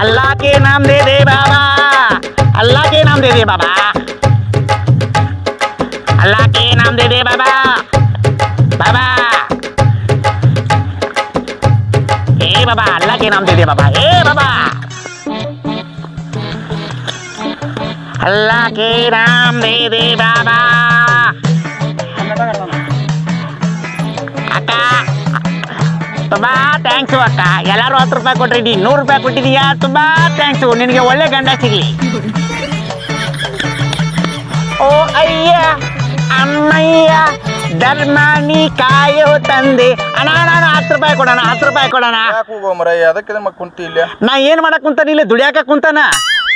अल्लाह के नाम दे दे बाबा, अल्लाह के नाम दे दे बाबा, अल्लाह के नाम दे दे बाबा, बाबा ए बाबा अल्लाह के नाम दे दे बाबा, ए बाबा अल्लाह के नाम दे दे बाबा. ಅಕ್ಕ ತುಂಬಾ ಥ್ಯಾಂಕ್ಸು ಅಕ್ಕ, ಎಲ್ಲರೂ 10 ರೂಪಾಯಿ ಕೊಟ್ಟಿದ್ದೀನಿ, 100 ರೂಪಾಯಿ ಕೊಟ್ಟಿದೀಯಾ, ತುಂಬಾ ಥ್ಯಾಂಕ್ಸು, ನಿನಗೆ ಒಳ್ಳೆ ಗಂಡ ಸಿಗ್ಲಿ. ಓ ಅಯ್ಯ ಅಮ್ಮಯ್ಯ ಧರ್ಮಾನಿ ಕಾಯೋ ತಂದೆ. ಅಣ್ಣ ನಾನು 10 ರೂಪಾಯಿ ಕೊಡೋಣ, 10 ರೂಪಾಯಿ ಕೊಡೋಣ. ನಾ ಏನ್ ಮಾಡಕ್ ಕುಂತಾನ, ಇಲ್ಲ ದುಡಿಯಾಕ ಕುಂತಾನ.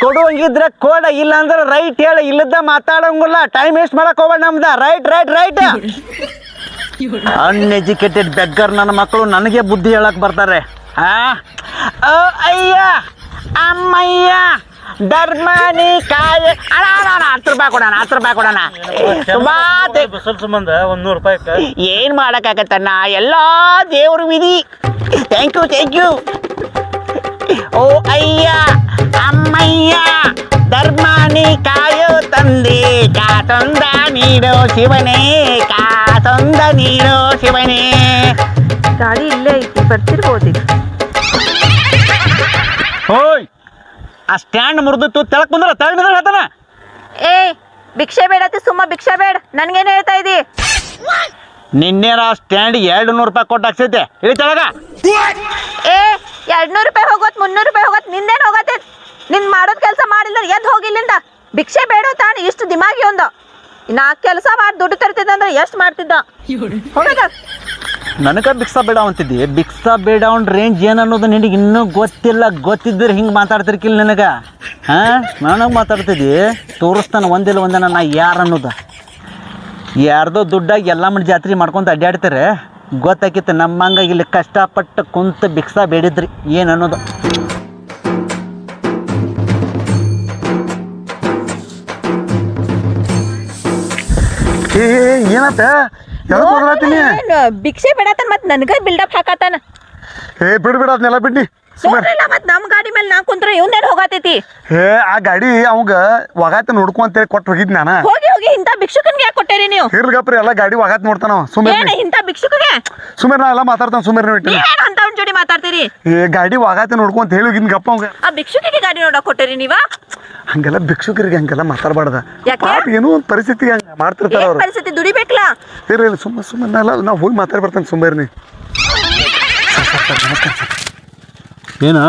ಕೊಡುವಂಗಿದ್ರೆ ಕೋಡ, ಇಲ್ಲ ಅಂದ್ರೆ ರೈಟ್ ಹೇಳ, ಇಲ್ಲದ ಮಾತಾಡೋಂಗಿಲ್ಲ. ಟೈಮ್ ವೇಸ್ಟ್ ಮಾಡಕ್ ಹೋಗ್ಬೇಡ ನಮ್ದ. Right right right. Uneducated beggar ನನ್ನ ಮಕ್ಕಳು ನನಗೆ ಬುದ್ಧಿ ಹೇಳಕ್ ಬರ್ತಾರೆ. ಅಯ್ಯ ಅಮ್ಮಯ್ಯ ಧರ್ಮನಿ ಕಾಯ. 10 ರೂಪಾಯಿ ಕೊಡೋಣ, 10 ರೂಪಾಯಿ ಕೊಡೋಣ. ಸಂಬಂಧ 100 ರೂಪಾಯಿ ಏನ್ ಮಾಡಕ್ಕಾಗತ್ತಣ್ಣ, ಎಲ್ಲ ದೇವ್ರ ವಿಧಿ. Thank you thank you. ಓ ಅಯ್ಯ ಅಮ್ಮಯ್ಯ ಧರ್ಮಾನಿ ಕಾಯೋ ತಂದೆ, ಕಾತೊಂದ ನೀಡೋ ಶಿವನೇ, ಕಾತೊಂದ ನೀಡೋ ಶಿವನೇ. ಗಾಡಿ ಇಲ್ಲೇ ಐತಿ, ಬರ್ತಿರ್ಬೋದು. ಹೋಯ್ ಆ ಸ್ಟ್ಯಾಂಡ್ ಮುರಿದಿತ್ತು, ತೆಳಕ್ ಬಂದ್ರ ತೆಳಗ್ ನಿಂದ್ರ ಹೇಳ್ತಾನ. ಏ ಭಿಕ್ಷೆ ಬೇಡತಿ, ಸುಮ್ಮ ಭಿಕ್ಷೆ ಬೇಡ. ನನ್ಗೇನು ಹೇಳ್ತಾ ಇದಿ? ನಿನ್ನೇನ ಸ್ಟ್ಯಾಂಡ್ 200 ರೂಪಾಯಿ ಕೊಟ್ಟು ಹಾಕ್ಸೈತೆ, ಇಳಿ ತೆಳಗ. ಏ 200 ರೂಪಾಯಿ ಹೋಗೋತ್, 300 ರೂಪಾಯಿ ಹೋಗೋತ್, ನಿಂದೇನು ಹೋಗತ್ತೆ? ನಿನ್ ಮಾಡೋದ್ ಕೆಲಸ ಮಾಡಿಲ್ಲ, ಎದ್ದು ಹೋಗಿಲ್ಲಿಂದ. ಭಿಕ್ಷೆ ಬೇಡ ತಾನು, ಇಷ್ಟು ದಿಮಾಗಿ ಒಂದು. ನಾ ಕೆಲಸ ಮಾಡಿ ದುಡ್ಡು ತರ್ತಿದ್ದ ಅಂದ್ರೆ ಎಷ್ಟು ಮಾಡ್ತಿದ್ದ? ಹೋಗದ ನನಗ ಭಿಕ್ಷಾ ಬೇಡ ಅಂತಿದ್ದಿ. ಭಿಕ್ಷಾ ಬೇಡ ಅವ್ನ ರೇಂಜ್ ಏನು ಅನ್ನೋದು ನಿನಗೆ ಇನ್ನೂ ಗೊತ್ತಿಲ್ಲ. ಗೊತ್ತಿದ್ರೆ ಹಿಂಗೆ ಮಾತಾಡ್ತಿರ್ಕಿಲ್ಲ ನಿನಗ. ನನಗೆ ಮಾತಾಡ್ತಿದ್ದಿ, ತೋರಿಸ್ತಾನೆ ಒಂದಿಲ್ಲ ಒಂದಿನ ನಾ ಯಾರು ಅನ್ನೋದು. ಯಾರ್ದೋ ದುಡ್ಡಾಗಿ ಎಲ್ಲ ಮಂದಿ ಜಾತ್ರೆ ಮಾಡ್ಕೊಂತ ಅಡ್ಡಾಡ್ತಾರೆ. ಗೊತ್ತಾಕಿತ್ತು ನಮ್ಮಂಗ ಇಲ್ಲಿ ಕಷ್ಟಪಟ್ಟು ಕುಂತ ಭಿಕ್ಷಾ ಬೇಡಿದ್ರಿ ಏನು ಅನ್ನೋದು. ಏನತ್ತ ಭಿಕ್ಷೆ ಬೇಡತಾನ, ಮತ್ ನನಗ ಬಿಲ್ಡಪ್ ಹಾಕತಾನ. ಬಿಡ್ಬಿಡ ಅದನ್ನೆಲ್ಲ ಬಿಡ್ನಿ. ಮತ್ ನಮ್ ಗಾಡಿ ಮೇಲೆ ನಾ ಕುಂತ್ರ ಇವ್ನೇನ್ ಹೋಗತೈತಿ? ಆ ಗಾಡಿ ಅವಂಗ ಒಗಾತ ನೋಡ್ಕೊ ಅಂತೇಳಿ ಕೊಟ್ಟು ಹೋಗಿದ್ ನಾನ. ಹೋಗಿ ಹೋಗಿ ಇಂತ ಭಿಕ್ಷುಕನ್ಗೆ ಯಾಕೆ ಕೊಟ್ಟೇರಿ ನೀವು? ಇರ್ಲಗಪ್ರಿ ಎಲ್ಲ ಗಾಡಿ ಒಗಾತ್ ನೋಡ್ತಾನ ಸುಮೇರ್. ಇಂತ ಭಿಕ್ಷುಕಗೆ ಸುಮೇರ್ ನಾ ಎಲ್ಲ ಮಾತಾಡ್ತಾನ. ಸುಮೇರ್ ಅಂತ ಅವ್ನ ಜೋಡಿ ಮಾತಾಡ್ತೀರಿ? ಗಾಡಿ ಒಗಾತ ನೋಡ್ಕೊ ಅಂತ ಹೇಳಿ ಹೋಗಿದ್ ಗಪ್ಪ ಅವಂಗ. ಆ ಭಿಕ್ಷುಕಿಗೆ ಗಾಡಿ ನೋಡಕ್ ಕೊಟ್ಟೇರಿ ನೀವ? ಹಂಗೆಲ್ಲ ಭಿಕ್ಷುಕರಿಗೆ ಹಂಗೆಲ್ಲ ಮಾತಾಡ್ಬಾರ್ದ. ಯಾಕೆ? ಏನೋ ಒಂದು ಪರಿಸ್ಥಿತಿ ಹಂಗ ಮಾಡ್ತಿರ್ತಾರ ಅವ್ರು. ಪರಿಸ್ಥಿತಿ ದುಡಿಬೇಕಲ್ಲ. ಇರ್ಲಿ ಸುಮ್ಮನೆ ನಾ ಹೋಗಿ ಮಾತಾಡಿ ಬರ್ತಾನೆ ಸುಮೇರ್ನಿ. ಏನು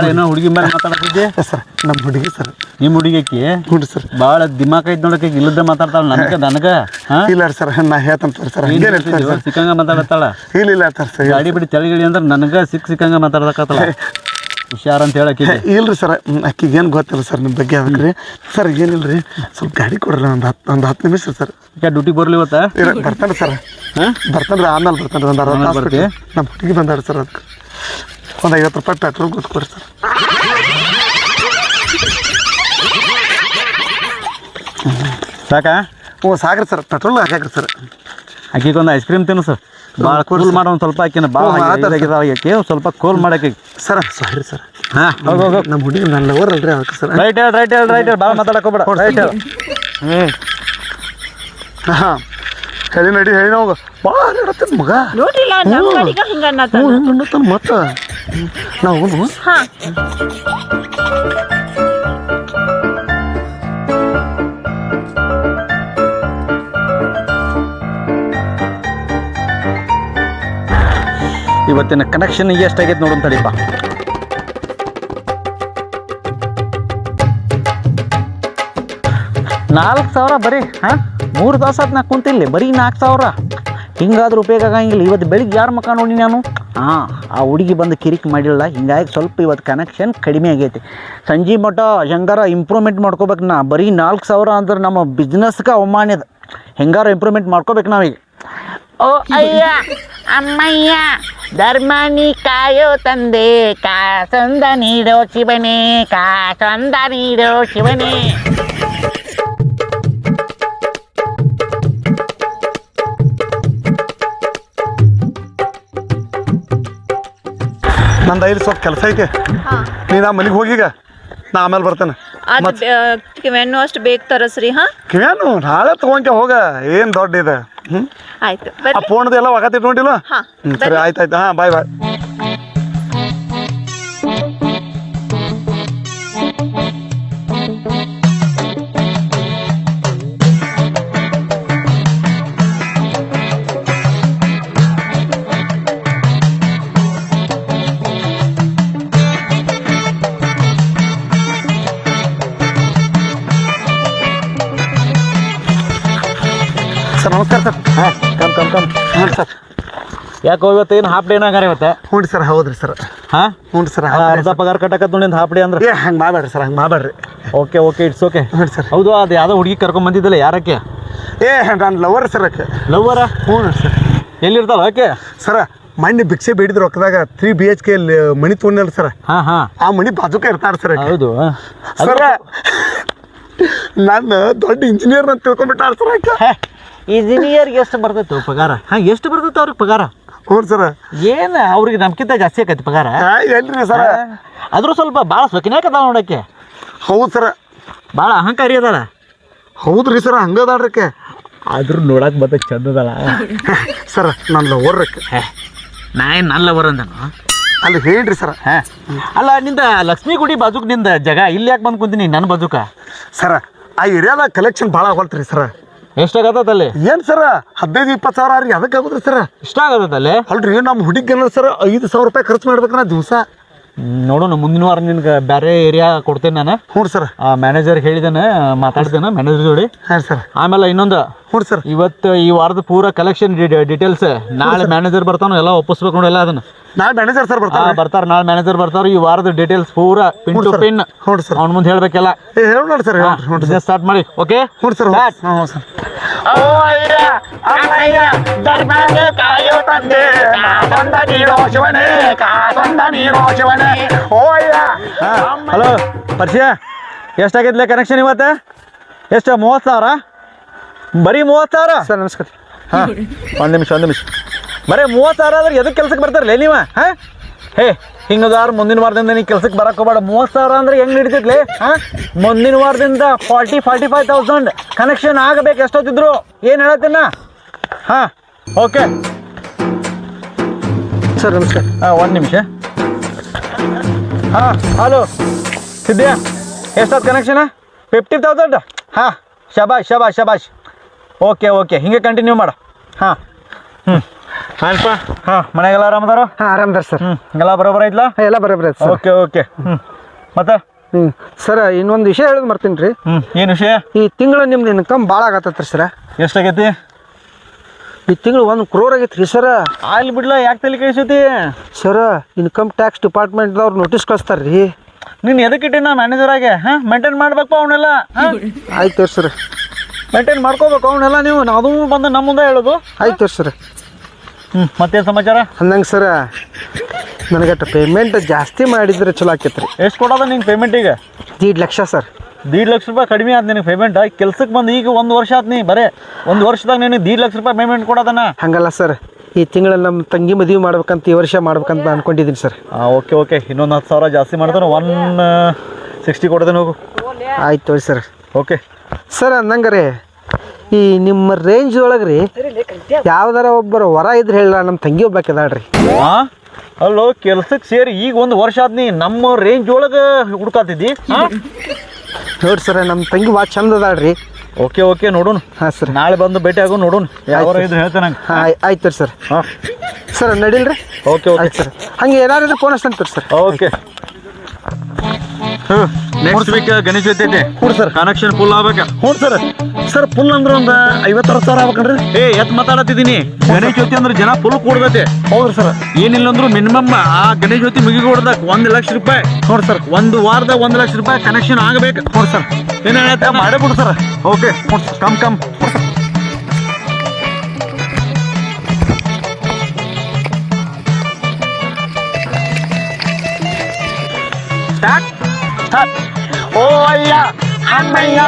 ಏನೋ ಹುಡುಗಿ ಮೇಲೆ ಮಾತಾಡ್ತಿದ್ದೆ ಸರ್? ನಮ್ಮ ಹುಡುಗಿ ಸರ್. ನಿಮ್ಮ ಹುಡುಗಿಕ್ಕೆ ಹ್ಞೂ ಸರ್ ಭಾಳ ದಿಮಾಕ್ ಐತ್ ನೋಡಕ್ಕೆ, ಇಲ್ಲದ ಮಾತಾಡ್ತಾಳ ನನಗ. ಇಲ್ಲ ಸರ್, ನಾ ಹೇಳ್ತಾನೆ ಸರ್. ಸಿಕ್ಕಂಗ ಮಾತಾಡತ್ತಾಳ. ಇಲ್ಲ ಸರ್, ಗಾಡಿ ಬಿಡಿ ತೆಳಗಿಡಿ ಅಂದ್ರೆ ನನಗ ಸಿಕ್ಕಂಗ ಮಾತಾಡಕತ್ತಳ. ಹುಷಾರ್ ಅಂತ ಹೇಳಕ್ಕೆ. ಇಲ್ರಿ ಸರ್, ಅಕ್ಕಿಗೆ ಏನು ಗೊತ್ತಿಲ್ಲ ಸರ್ ನಿಮ್ಮ ಬಗ್ಗೆ. ಅದಕ್ಕೆ ಸರ್ ಏನಿಲ್ರಿ, ಸ್ವಲ್ಪ ಗಾಡಿ ಕೊಡ್ರಿ ಒಂದು 10 ನಿಮಿಷ ಸರ್. ಡ್ಯೂಟಿ ಬರ್ಲಿ ಇವತ್ತ? ಬರ್ತಾನೆ ಸರ್. ಬರ್ತಾನೆ ರೀ, ಆಮೇಲೆ ಬರ್ತಾನೆ ರೀ. ಒಂದು 60 ಬರ್ತೀವಿ. ನಮ್ಮ ಹುಡುಗಿ ಬಂದಾರ ಸರ್. ಅದಕ್ಕೆ ಒಂದು 50 ರೂಪಾಯಿ ಪೆಟ್ರೋಲ್ ಕೊಟ್ಕೊಡ್ರಿ ಸರ್. ಸಾಕಾ? ಹ್ಞೂ ಸಾಕ್ರಿ ಸರ್, ಪೆಟ್ರೋಲ್ ಹಾಕಾಕ್ರಿ ಸರ್. ಆಕಿಗೆ ಒಂದು ಐಸ್ ಕ್ರೀಮ್ ತಿನ್ನು ಸರ್. ಭಾಳ ಕೂಲ್ ಮಾಡೋ ಒಂದು ಸ್ವಲ್ಪ ಆಕಿನ ಭಾಳ ಆಕೆ ಸ್ವಲ್ಪ ಕೂಲ್ ಮಾಡಕ್ಕೆ ಸರ್. Sorry sir. ಹೋಗು ನಮ್ಮ ಹುಡುಗಿ ನನ್ನ ಲವರ್ ಅಲ್ರಿ, ಅದಕ್ಕೆ ಸರ್. ರೈಟ್ ಹೇಳಿ ಭಾಳ ಮಾತಾಡಕ್ಕೆ ಹೋಗ್ಬೇಡ. ರೈಟ್ ಹೇಳಿ. ಹಾಂ ಹೇಳಿ ನಡಿ, ಹೇಳಿ ನಾವು ಭಾಳ ನಡತ್ತದ ಮಗ. ನೋಡ್ರಿಲ್ಲ ನಮ್ಮ ಗಾಡಿಗೆ ಹಿಂಗ ಅನ್ನತಾನ. ಹಿಂಗೆ ಅನ್ನತ್ತಾನ ಮತ್ತೆ. ನಾವು ಹಾ ಇವತ್ತಿನ ಕನೆಕ್ಷನ್ ಎಷ್ಟಾಗೈತೆ ನೋಡೋಣ ತಡಿಪ್ಪ. $4,000 ಬರೀ. 3 ತಾಸು ಆತು ನಾ ಕುಂತಿಲ್ಲಿ, ಬರೀ 4,000. ಹಿಂಗಾದ್ರೂ ಉಪಯೋಗ ಆಗಂಗಿಲ್ಲ. ಇವತ್ತು ಬೆಳಿಗ್ಗೆ ಯಾರ ಮಕ್ಕ ನೋಡಿ ನಾನು ಆ ಹುಡುಗಿ ಬಂದು ಕಿರಿಕ್ ಮಾಡಿಲ್ಲ, ಹಿಂಗಾಗಿ ಸ್ವಲ್ಪ ಇವತ್ತು ಕನೆಕ್ಷನ್ ಕಡಿಮೆ ಆಗೈತಿ. ಸಂಜೆ ಮಠ ಹೆಂಗಾರ ಇಂಪ್ರೂವ್ಮೆಂಟ್ ಮಾಡ್ಕೋಬೇಕು. ನಾ ಬರೀ 4,000 ಅಂದ್ರೆ ನಮ್ಮ ಬಿಸ್ನೆಸ್ಗೆ ಅವಮಾನ್ಯದ. ಹೆಂಗಾರ ಇಂಪ್ರೂವ್ಮೆಂಟ್ ಮಾಡ್ಕೋಬೇಕು ನಾವೀಗ. ಓ ಅಯ್ಯ ಅಮ್ಮಯ್ಯ ಧರ್ಮನಿ ಕಾಯೋ ತಂದೆ ಕಾಸೊಂದ ನೀಡೋ ಶಿವನೇ ಕಾಸೊಂದ ನೀಡೋ ಶಿವನೇ. ನಂದು ಐದು ಸ್ವಲ್ಪ ಕೆಲಸ ಐತೆ, ನೀನು ಆ ಮನೆಗೆ ಹೋಗೀಗ, ನಾ ಆಮೇಲೆ ಬರ್ತೇನೆ. ಕಿವೆಣ್ಣು ಅಷ್ಟು ಬೇಕು ತರಸ್ರಿ. ಕಿವ್ಯಾನು ನಾಳೆ ತೊಗೊಂಡ್ಕೆ ಹೋಗ, ಏನು ದೊಡ್ಡ ಇದೆ. ಆಯ್ತು ಆ ಫೋನ್ದು ಎಲ್ಲ ಒಗತ್ತಿಟ್ಟು ನೋಡಿಲ್ಲ. ಸರಿ ಆಯ್ತಾಯ್ತು. ಹಾಂ ಬಾಯ್ ಬಾಯ್. ಸರ್ ನಮಸ್ಕಾರ ಸರ್. ಹಾಂ ಕಮ್ ಹ್ಞೂ ಸರ್. ಯಾಕೆ ಇವತ್ತು ಏನು ಹಾಫ್ ಡೇನ ಹಂಗಾರೆ ಇವತ್ತು? ಹ್ಞೂ ರೀ ಸರ್. ಹೌದ್ರಿ ಸರ್. ಹಾಂ ಹ್ಞೂ ರೀ ಸರ್. ಅರ್ಧ ಪಗಾರ ಕಟ್ಟಕತ್ ನೋಡಿ ಹಾಫ್ ಡೇ ಅಂದ್ರೆ. ಹಂಗೆ ಮಾಡಬೇಡ್ರಿ ಸರ್, ಹಂಗೆ ಮಾಡಬೇಡ್ರಿ. Okay it's okay. ಹ್ಞೂ ಸರ್. ಹೌದು, ಅದು ಯಾವುದೋ ಹುಡುಗಿ ಕರ್ಕೊಂಬಂದಿದ್ದಲ್ಲ, ಯಾರಕ್ಕೆ? ನಾನು ಲವರ್ ಸರ್ ಆಕೆ. ಲವ್ವರ? ಹ್ಞೂ ಸರ್. ಎಲ್ಲಿರ್ತಾವ ಆಕೆ? ಸರ ಮಣ್ಣಿ ಭಿಕ್ಷೆ ಬೇಡಿದ್ರು ರೊಕ್ಕದಾಗ 3 BHK ಮಣಿ ತೊಗೊಂಡಲ್ಲ ಸರ್. ಹಾಂ ಆ ಮಣಿ ಬಾಜುಕ ಇರ್ತಾರೆ ಸರ್. ಹೌದು ಸರ ನಾನು ದೊಡ್ಡ ಇಂಜಿನಿಯರ್ ಅಂತ ತಿಳ್ಕೊಂಡ್ಬಿಟ್ಟಾರ ಸರ್ ಆಕೆ. ಇಂಜಿನಿಯರ್ಗೆ ಎಷ್ಟು ಬರ್ತೈತೆ ಪಗಾರ? ಎಷ್ಟು ಬರ್ತೈತೆ ಅವ್ರಿಗೆ ಪಗಾರ? ಹ್ಞೂ ಸರ. ಏನು ಅವ್ರಿಗೆ ನಮ್ಗಿಂತ ಜಾಸ್ತಿ ಆಕೈತಿ ಪಗಾರ? ಎಲ್ರಿ ಸರ. ಆದ್ರೂ ಸ್ವಲ್ಪ ಭಾಳ ಸೊಕಿನಾಕದ ನೋಡಕ್ಕೆ. ಹೌದು ಸರ. ಭಾಳ ಅಹಂಕಾರಿ ಅದಾಳ. ಹೌದ್ರಿ ಸರ, ಹಂಗದಾಡ್ರಕ್ಕೆ. ಆದ್ರೂ ನೋಡಕ್ಕೆ ಮತ್ತೆ ಚಂದದಲ್ಲ ಸರ. ನನ್ನ ಲವರ್ ರಕ್ಕೆ. ನಾ ಏನು ನನ್ನ ಲವರ್ ಅಂದನು? ಅಲ್ಲಿ ಹೇಳ್ರಿ ಸರ. ಅಲ್ಲ, ನಿಂದ ಲಕ್ಷ್ಮೀ ಗುಡಿ ಬಾಜುಕ್ ನಿಂದ ಜಾಗ ಇಲ್ಲಿ ಯಾಕೆ ಬಂದು ಕುಂತೀನಿ ನನ್ನ ಬಾಜುಕ? ಸರ ಆ ಏರಿಯಾದಾಗ ಕಲೆಕ್ಷನ್ ಭಾಳ ಆಗಲ್ತ್ರಿ ಸರ. ಎಷ್ಟಾಗತ್ತಲ್ಲಿ? ಏನು ಸರ 15-20 ಸಾವಿರ ರೀ. ಅದಕ್ಕೆ ಆಗುದ್ರಿ ಸರ. ಇಷ್ಟ ಆಗತ್ತಲ್ಲಿ? ಅಲ್ರಿ ನಮ್ಮ ಹುಡುಗಿಗೆ ಸರ್ 5,000 ರೂಪಾಯಿ ಖರ್ಚು ಮಾಡ್ಬೇಕನ್ನ ದಿವಸ. ನೋಡೋಣ, ಮುಂದಿನ ವಾರ ನಿನ್ಗೆ ಬೇರೆ ಏರಿಯಾ ಕೊಡ್ತೇನೆ ನಾನು. ಹ್ಞೂ ಸರ್. ಮ್ಯಾನೇಜರ್ ಹೇಳಿದ್ದೇನೆ, ಮಾತಾಡ್ತೇನೆ ಮ್ಯಾನೇಜರ್ ಜೋಡಿ. ಹಾಂ ಸರ್. ಆಮೇಲೆ ಇನ್ನೊಂದು, ಹ್ಞೂ ಸರ್. ಇವತ್ತು ಈ ವಾರದ ಪೂರ ಕಲೆಕ್ಷನ್ ಡೀಟೇಲ್ಸ್ ನಾಳೆ ಮ್ಯಾನೇಜರ್ ಬರ್ತಾನೋ ಎಲ್ಲ ಒಪ್ಪಿಸ್ಬೇಕು ನೋಡಿ ಎಲ್ಲ ಅದನ್ನು. ನಾಳೆ ಮ್ಯಾನೇಜರ್ ಸರ್ ಬರ್ತಾರೆ. ನಾಳೆ ಮ್ಯಾನೇಜರ್ ಬರ್ತಾರೆ. ಈ ವಾರದ ಡೀಟೇಲ್ಸ್ ಪೂರ ಪಿನ್ ಟು ಪಿನ್ ಹ್ಞೂ ಸರ್. ಅವ್ನ ಮುಂದೆ ಹೇಳ್ಬೇಕೆಲ್ಲ. ಹೇಳಿ ಸರ್. ಬಿಸ್ನೆಸ್ ಸ್ಟಾರ್ಟ್ ಮಾಡಿ. ಓಕೆ? ಹ್ಞೂ ಸರ್. ಹ್ಞೂ ಸರ್. ಓ ಅಯ್ಯ ಅಮ್ಮಯ್ಯ ಧರ್ಮನಿ ಕಾಯೋ ತಂದೆ ಕಾಸೊಂದ ನೀಡೋ ಶಿವನೇ ಕಾಸೊಂದ ನೀಡೋ ಶಿವನೇ. ಓ ಅಯ್ಯ. ಹಲೋ ಪರಿಚಯ, ಎಷ್ಟಾಗೈತ್ಲೆ ಕನೆಕ್ಷನ್ ಇವತ್ತು? ಎಷ್ಟು? 30,000? ಬರೀ 30,000? ಸರ್ ನಮಸ್ಕಾರ. ಹಾಂ, ಒಂದು ನಿಮಿಷ. ಬರೀ 30,000 ಆದ್ರೆ ಎದಕ್ಕೆ ಕೆಲ್ಸಕ್ಕೆ ಬರ್ತಾರಲ್ಲ ನೀವು? ಹಾಂ, ಹಿಂಗದಾರು ಮುಂದಿನ ವಾರದಿಂದ ನೀವು ಕೆಲ್ಸಕ್ಕೆ ಬರಕ್ಕೆ ಹೋಗ್ಬೇಡ. 30,000 ಅಂದ್ರೆ ಹೆಂಗೆ ನಡೀತಿದ್ಲಿ? ಮುಂದಿನ ವಾರದಿಂದ 45,000 ಕನೆಕ್ಷನ್ ಆಗಬೇಕು ಎಷ್ಟೊತ್ತಿದ್ರು. ಏನು ಹೇಳತ್ತೀನ? ಓಕೆ ಸರ್ ನಮಸ್ಕಾರ. ಒಂದು ನಿಮಿಷ. ಹಲೋ ಸಿದ್ಯಾ, ಎಷ್ಟಾದ ಕನೆಕ್ಷನ್? 50,000. ಶಬಾಷ್. ಓಕೆ ಹಿಂಗೆ ಕಂಟಿನ್ಯೂ ಮಾಡು. ಅಲ್ಪ ಮನೆಗೆಲ್ಲ ಆರಾಮದಾರ? ಆರಾಮದಾರ ಸರ್. ಎಲ್ಲ ಬರೋಬರ ಐತ್ಲಾ? ಎಲ್ಲ ಬರೋಬ್ರಿ ಸರ್. ಓಕೆ ಮತ್ತೆ ಸರ್ ಇನ್ನೊಂದು ವಿಷಯ ಹೇಳೋದು ಮರ್ತೀನಿ ರೀ. ಏನು ವಿಷಯ? ಈ ತಿಂಗಳು ನಿಮ್ದು ಇನ್ಕಮ್ ಭಾಳ ಆಗತ್ತತ್ರಿ ಸರ. ಎಷ್ಟಾಗೈತಿ ಈ ತಿಂಗಳು 1 crore ಆಗೈತೆ ರೀ ಸರ. ಅಲ್ಲಿ ಬಿಡ್ಲ, ಯಾಕೆ ತಲೆ ಕಳಿಸೈತಿ? ಸರ ಇನ್ಕಮ್ ಟ್ಯಾಕ್ಸ್ ಡಿಪಾರ್ಟ್ಮೆಂಟ್ದವ್ರು ನೋಟಿಸ್ ಕಳಿಸ್ತಾರೆ ರೀ. ನೀನು ಎದಕ್ಕಿಟ್ಟಿ ನಾ ಮ್ಯಾನೇಜರ್ ಆಗಿ? ಮೇಂಟೈನ್ ಮಾಡ್ಬೇಕು ಅವನ್ನೆಲ್ಲ. ಆಯ್ತು ಸರ್. ಮೇಂಟೈನ್ ಮಾಡ್ಕೋಬೇಕು ಅವನ್ನೆಲ್ಲ ನೀವು. ಅದು ಬಂದು ನಮ್ಮ ಮುಂದೆ ಹೇಳೋದು. ಆಯ್ತು ಸರ್. ಮತ್ತೇನು ಸಮಾಚಾರ? ಅಂದಂಗೆ ಸರ ನನಗೆ ಪೇಮೆಂಟ್ ಜಾಸ್ತಿ ಮಾಡಿದ್ರೆ ಚಲೋ ಆಕೈತೆ ರೀ. ಎಷ್ಟು ಕೊಡೋದ ನಿಂಗೆ ಪೇಮೆಂಟಿಗೆ? 1.5 ಲಕ್ಷ ಸರ್. 1.5 ಲಕ್ಷ ರೂಪಾಯಿ ಕಡಿಮೆ ಆದ ನಿನಗೆ ಪೇಮೆಂಟ್? ಕೆಲ್ಸಕ್ಕೆ ಬಂದು ಈಗ 1 ವರ್ಷ ಆದ್ ನೀ ಬರೇ 1 ವರ್ಷದಾಗ ನಿನಗೆ 1.5 ಲಕ್ಷ ರೂಪಾಯಿ ಪೇಮೆಂಟ್ ಕೊಡೋದನ್ನ? ಹಂಗಲ್ಲ ಸರ್, ಈ ತಿಂಗಳಲ್ಲಿ ನಮ್ಮ ತಂಗಿ ಮದುವೆ ಮಾಡ್ಬೇಕಂತ ಈ ವರ್ಷ ಮಾಡ್ಬೇಕಂತ ಅನ್ಕೊಂಡಿದ್ದೀನಿ ಸರ್. ಓಕೆ ಇನ್ನೊಂದು 10,000 ಜಾಸ್ತಿ ಮಾಡ್ತಾನೆ. 160 ಕೊಡ್ತೇನೆ, ಹೋಗು. ಆಯ್ತು ಸರ್. ಓಕೆ ಸರ್ ಅಂದಂಗಾರೆ ಈ ನಿಮ್ಮ ರೇಂಜ್ ಒಳಗೆ ರೀ ಯಾವ್ದಾರ ಒಬ್ಬರು ವರ ಇದ್ರೆ ಹೇಳ, ನಮ್ಮ ತಂಗಿ ಒಬ್ಬಾಕಿದಾಳ್ರಿ. ಅಲ್ಲೋ, ಕೆಲ್ಸಕ್ಕೆ ಸೇರಿ ಈಗ 1 ವರ್ಷ ಆದ್ನಿ, ನಮ್ಮ ರೇಂಜ್ ಒಳಗೆ ಹುಡ್ಕಾತಿದ್ದಿ? ನೋಡಿ ಸರ್, ನಮ್ಮ ತಂಗಿ ಭಾಳ ಚಂದ ಅದಾಳ್ರಿ. ಓಕೆ ನೋಡೋಣ. ಹಾಂ ಸರ್. ನಾಳೆ ಬಂದು ಭೇಟಿ ಆಗೋಣ, ನೋಡೋಣ ಯಾವ ಇದ್ರೆ ಹೇಳ್ತೇನೆ ನಂಗೆ. ಆಯ್ತು ಸರ್. ಸರ್ ನಡೀಲ್ರಿ? Okay sir. ಹಂಗೆ ಏನಾರಿದ್ರೆ ಫೋನ್ ಹಚ್ತಂತೀರಿ sir. Okay. Next week Ganesha ಜೊತೆ ಐತೆ ಹ್ಞೂ ಸರ್ ಕನೆಕ್ಷನ್ ಫುಲ್ ಆಗ್ಬೇಕ. ಹ್ಞೂ ಸರ್ ಸರ್ ಫುಲ್ ಅಂದ್ರೆ ಒಂದು 50,000 ಆಗ್ಬೇಕನ್ರಿ. ಎತ್ ಮಾತಾಡತ್ತಿದ್ದೀನಿ. ಗಣೇಶ ಜ್ಯೋತಿ ಅಂದ್ರೆ ಜನ ಫುಲ್ ಕೂಡ್ದೈತೆ. ಹೌದ್ರಿ ಸರ್. ಏನಿಲ್ಲ ಅಂದ್ರು ಮಿನಿಮಮ್ ಆ ಗಣೇಶ ಜ್ಯೋತಿ ಮುಗಿಗೊಡ್ದಾಗ 1 ಲಕ್ಷ ರೂಪಾಯಿ. ಹ್ಞೂ ಸರ್. ಒಂದು ವಾರದಾಗ 1 ಲಕ್ಷ ರೂಪಾಯಿ ಕನೆಕ್ಷನ್ ಆಗಬೇಕು. ಹ್ಞೂ ಸರ್. ಏನ್ ಹೇಳತ್ತ ಮಾಡೇ ಬಿಡು ಸರ್. ಓಕೆ ಕಮ್ ಓ ಅಯ್ಯ ಅಮ್ಮಯ್ಯ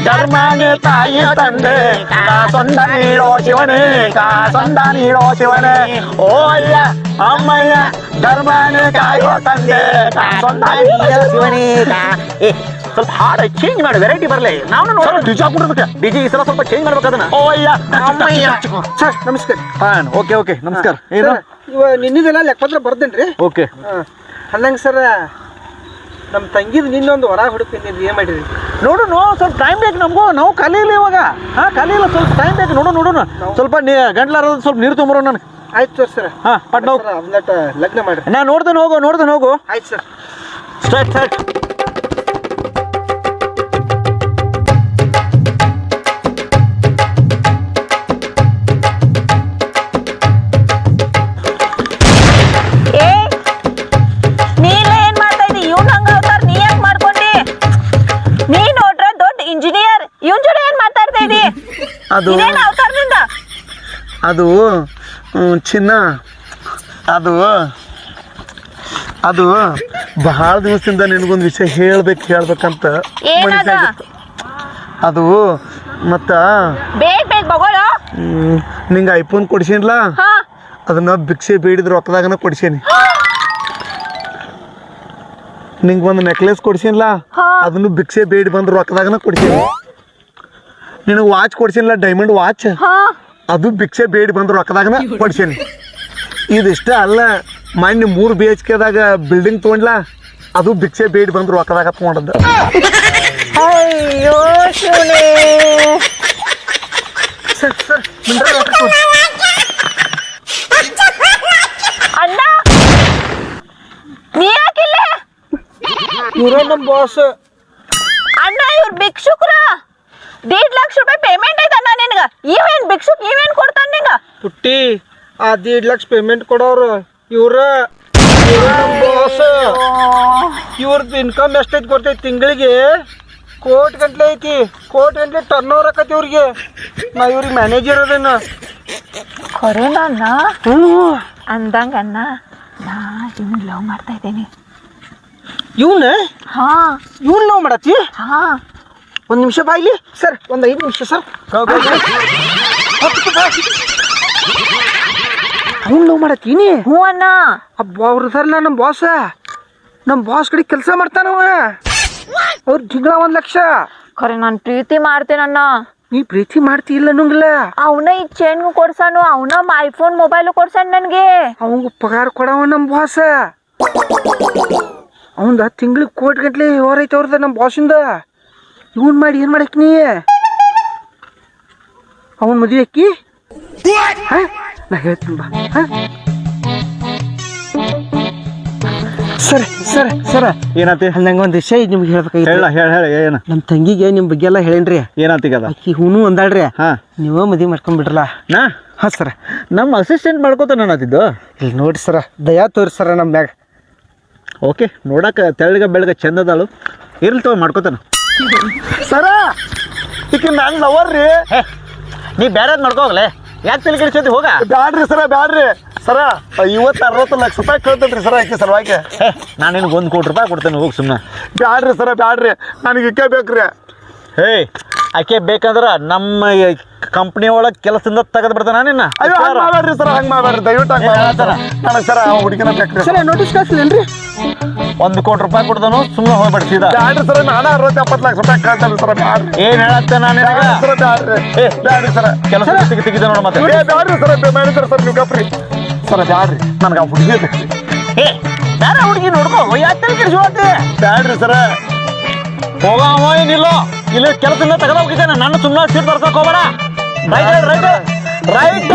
ಧರ್ಮನೇ ತಾಯಿ ತಂದೆ ಕಾಸೊಂದ ನೀಡೋ ಶಿವನೇ ಕಾಸೊಂದ ನೀಡೋ ಶಿವನೇ. ಓ ಅಯ್ಯ ಅಮ್ಮಯ್ಯ ಧರ್ಮನೇ ಕಾಯೋ ತಂದೆ ಕಾಸೊಂದ ನೀಡೋ ಶಿವನೇ. ಸ್ವಲ್ಪ ಹಾಡು ಚೇಂಜ್ ಮಾಡಿ ವೆರೈಟಿ ಬರಲಿ. ನಾವು ಡಿಜೆ ಹಾಕ್ಬಿಡ್ಬೇಕು. ಡಿಜೆ ಈ ಸಲ ಸ್ವಲ್ಪ ಚೇಂಜ್ ಮಾಡ್ಬೇಕು ಅದನ್ನ. ಓ ಅಯ್ಯ ಅಮ್ಮಯ್ಯ. ಸರ್ ನಮಸ್ಕಾರ. ಓಕೆ ನಮಸ್ಕಾರ. ಏನು ಇವ ನಿನ್ನಿದೆಲ್ಲ ಲೆಕ್ಕಪತ್ರ ಬರ್ದೇನ್ರಿ. ಓಕೆ ಅಲ್ಲಂಗೆ ಸರ್ ನಮ್ಮ ತಂಗಿದ್ ನಿನ್ನೊಂದು ಹೊರ ಹುಡುಕಿದ್ದೀನಿ. ಏನ್ ಮಾಡಿರಿ ನೋಡು ಸ್ವಲ್ಪ ಟೈಮ್ ಬೇಕು ನಮಗೂ. ನಾವು ಖಾಲಿ ಇಲ್ಲ ಇವಾಗ. ಖಾಲಿ ಇಲ್ಲ, ಸ್ವಲ್ಪ ಟೈಮ್ ಬೇಕು. ನೋಡೋಣ ಸ್ವಲ್ಪ ಗಂಟ್ಲಾರ ಸ್ವಲ್ಪ ನೀರು ತೊಂಬರೋ ನನಗೆ. ಆಯ್ತು ಸರ್. ಪಟ್ ಹೋಗು. ಲಗ್ನ ಮಾಡ್ರಿ. ನಾ ನೋಡ್ದೇನೆ ಹೋಗು. ಆಯ್ತು ಸರ್. ಸ್ಟಾರ್ಟ್. ಅದು ಚಿನ್ನ ಅದು ಬಹಳ ದಿವಸದಿಂದ ನಿನಗೊಂದು ವಿಷಯ ಹೇಳ್ಬೇಕಂತ ಅದು ಮತ್ತ ನಿಂಗೆ ಐಫೋನ್ ಕೊಡ್ಸೀನಿಲ್ಲ, ಅದನ್ನ ಭಿಕ್ಷೆ ಬೇಡಿದ್ರ ರೊಕ್ಕದಾಗನ ಕೊಡ್ಸೀನಿ. ನಿಂಗೆ ಒಂದು ನೆಕ್ಲೆಸ್ ಕೊಡ್ಸೀನಿಲ್ಲ, ಅದನ್ನು ಭಿಕ್ಷೆ ಬೇಡಿ ಬಂದ್ರ ರೊಕ್ಕದಾಗನ ಕೊಡ್ಸೀನಿ. ನಿನಗೆ ವಾಚ್ ಕೊಡ್ಸೀನಿಲ್ಲ, ಡೈಮಂಡ್ ವಾಚ್, ಅದು ಭಿಕ್ಷೆ ಬೇಡಿ ಬಂದ್ರು ರೊಕ್ಕದಾಗನ ಕೊಡ್ಸೀನಿ. ಇದಿಷ್ಟ ಅಲ್ಲ, ಮೊನ್ನೆ 3 BHKದಾಗ ಬಿಲ್ಡಿಂಗ್ ತೊಗೊಂಡ್ಲ, ಅದು ಭಿಕ್ಷೆ ಬೇಡಿ ಬಂದ್ರು ರೊಕ್ಕದಾಗ ತೊಗೊಂಡದ್ದು. ಅಯ್ಯೋ ಶಿವನೇ. ಸರ್ ಅಣ್ಣ ನೀ ಯಾಕಿಲ್ಲ? ಇವ್ರ ನಮ್ಮ ಬಾಸ್. ಅಣ್ಣ ಇವ್ರು ಭಿಕ್ಷುಕ್ರ. 1.5 ಲಕ್ಷ ರೂಪಾಯಿ ಪೇಮೆಂಟ್ ಐತಣ್ಣ ನಿನಗ. ಇವೇನ್ ಭಿಕ್ಷುಕ್ ಇವೇನ್ ಕೊಡ್ತಾನ ನಿಂಗ? ಪುಟ್ಟಿ ಆ 1.5 ಲಕ್ಷ ಪೇಮೆಂಟ್ ಕೊಡೋರು ಇವ್ರ ನಮ್ಮ ಬಾಸ್. ಇವ್ರದ್ದು ಇನ್ಕಮ್ ಎಷ್ಟೈತಿ ಗೊತ್ತೈತಿ? ತಿಂಗಳಿಗೆ 1 ಕೋಟಿ ಗಂಟ್ಲೆ ಐತಿ. 1 ಕೋಟಿ ಗಂಟ್ಲೆ ಟರ್ನ್ ಓವರ್ ಆಕತಿ ಇವ್ರಿಗೆ. ನಾ ಇವ್ರಿಗೆ ಮ್ಯಾನೇಜರ್ ಅದೇನ. ಕೊರೋನಾ ಅಂದಂಗ ಅಣ್ಣ, ನಾ ಇವ್ನ ಲವ್ ಮಾಡ್ತಾ ಇದ್ದೇನೆ. ಇವನ್ನ ಲವ್ ಮಾಡತ್ತಿ? 1 ನಿಮಿಷ ಬಾಯ್ಲಿ ಸರ್, 5 ನಿಮಿಷ ಸರ್. ಅವ್ನು ಲವ್ ಮಾಡತ್ತೀನಿ? ಹ್ಞೂ ಅಣ್ಣ. ಅವ್ರು ಸರ್ಲ ನಮ್ಮ ಬಾಸ್ ಕಡೆ ಕೆಲಸ ಮಾಡ್ತಾನವ. ಅವ್ರ ತಿಂಗಳ 1 ಲಕ್ಷ. ಖರೆ ನಾನು ಪ್ರೀತಿ ಮಾಡ್ತೇನಣ್ಣ. ನೀ ಪ್ರೀತಿ ಮಾಡ್ತಿ ಇಲ್ಲ ನಂಗಿಲ್ಲ. ಅವನ ಈ ಚೈನ್ ಕೊಡ್ಸಾನು, ಅವನ ಐಫೋನ್ ಮೊಬೈಲ್ ಕೊಡ್ಸಾನ ನನ್ಗೆ. ಅವಂಗ ಪಗಾರ ಕೊಡವ ನಮ್ಮ ಬಾಸ್. ಅವಂದ ತಿಂಗಳಿಗೆ 1 ಕೋಟಿ ಗಂಟ್ಲೆ ಹೊರೈತೆ ಅವ್ರದ ನಮ್ಮ ಬಾಸಿಂದ. ಇವನ್ ಮಾಡಿ ಏನ್ ಮಾಡಕ್ ನೀ? ಅವನ್ ಮದುವೆ ಅಕ್ಕಿ ನಾ ಹೇಳ್ತೀನಿ ಬಾ. ಸರ್ ಏನಂತ? ನಂಗೆ ಒಂದು ವಿಷಯ ನಿಮ್ಗೆ ಹೇಳ್ಬೇಕಾಗಿತ್ತು. ಹೇಳ ಏನ? ನಮ್ಮ ತಂಗಿಗೆ ನಿಮ್ಮ ಬಗ್ಗೆ ಎಲ್ಲ ಹೇಳೇನ್ರಿ. ಏನಂತೀಗದ? ಅಕ್ಕಿ ಹೂನು ಅಂದಾಳ್ರಿ. ನೀವು ಮದುವೆ ಮಾಡ್ಕೊಂಡ್ಬಿಡ್ರಲ್ಲ. ಸರ್ ನಮ್ಮ ಅಸಿಸ್ಟೆಂಟ್ ಮಾಡ್ಕೋತ ಅನ್ನತ್ತಿದ್ದು. ಇಲ್ಲಿ ನೋಡಿ ಸರ, ದಯಾ ತೋರಿ ಸರ ನಮ್ಮ ಮ್ಯಾಗ. ಓಕೆ, ನೋಡಕ ತೆಳ್ಳಗ ಬೆಳಗ ಚಂದದಾಳು. ಇರ್ಲಿ ತಗೋ, ಮಾಡ್ಕೋತಾನ. ಸರ ಈಗ ನಾನು ಲವರ್ ರೀ. ನೀ ಬೇರೆ ಮಾಡ್ಕೋಗ್ಲೆ, ಯಾಕೆ ತಲೆ ಕೆಡಿಸೋದಿ? ಹೋಗ. ಬ್ಯಾಡ್ರಿ ಸರ 50-60 ಲಕ್ಷ ರೂಪಾಯಿ ಕೇಳ್ತೇನ್ರಿ ಸರ ಆಕೆ ಸಲುವಾಗಿ. ನಾನು ನಿನಗೆ 1 ಕೋಟಿ ರೂಪಾಯಿ ಕೊಡ್ತೇನೆ, ಹೋಗಿ ಸುಮ್ಮನೆ. ಬ್ಯಾಡ್ರಿ ನನಗೆ ಇಕ್ಕೆ ಬೇಕ್ರಿ. ಆಕೆ ಬೇಕಂದ್ರ ನಮ್ಮ ಕಂಪ್ನಿ ಒಳಗೆ ಕೆಲಸದಿಂದ ತೆಗೆದು ಬಿಡ್ತಾನ ನಿನ್ನ. ಅಯ್ಯೋ ಹಂಗೆ ಮಾಡಬೇಡ್ರಿ ಸರ್, ದಯವಿಟ್ಟು ನನಗೆ ಸರ ಹುಡುಗಿನ ಬೇಕ್ರಿ ಸರ್. ನೋಟಿಸ್ ಕಳಿಸಿದೇನ್ರಿ? 1 ಕೋಟಿ ರೂಪಾಯಿ ಕೊಡ್ತಾನು, ಸುಮ್ಮನೆ ಹೋಗ್ಬೇಡಿ ಸೀದಾ. ಬ್ಯಾಡ್ರಿ ಸರ್, ನಾನು 60-70 ಲಕ್ಷ ರೂಪಾಯಿ ಕೇಳ್ತೇನೆ ಸರ್. ಏನ್ ಹೇಳತ್ತೆ ನಾನು ಸರ್? ಬ್ಯಾಡ್ರಿ ಸರ, ಕೆಲಸ ತೆಗಿದ ನೋಡ. ಮತ್ತೆ ಬ್ಯಾಡ್ರಿ ಸರ್, ಮ್ಯಾನೇಜರ್ ಸರ್ ನೀವು ಗಪ್ರಿ ಸರ್. ಬ್ಯಾಡ್ರಿ, ನನಗೆ ಆ ಹುಡುಗಿ ಬೇಕ್ರಿ. ಬೇರೆ ಹುಡುಗಿ ನೋಡ್ಕೋ, ಯಾಕೆ ತಲೆ ಕೆಡಿಸೋತಿ? ಬ್ಯಾಡ್ರಿ ಸರ. ಹೋಗವ ಏನಿಲ್ಲ, ಇಲ್ಲಿ ಕೆಲಸದಿಂದ ತೆಗೆದ ಹೋಗಿದ್ದೇನೆ. ನನ್ನ ಸುಮ್ಮನೆ ಸೀಟ್ ತರ್ಸಕ್ ಹೋಗ್ಬೇಡ. ರೈಟ್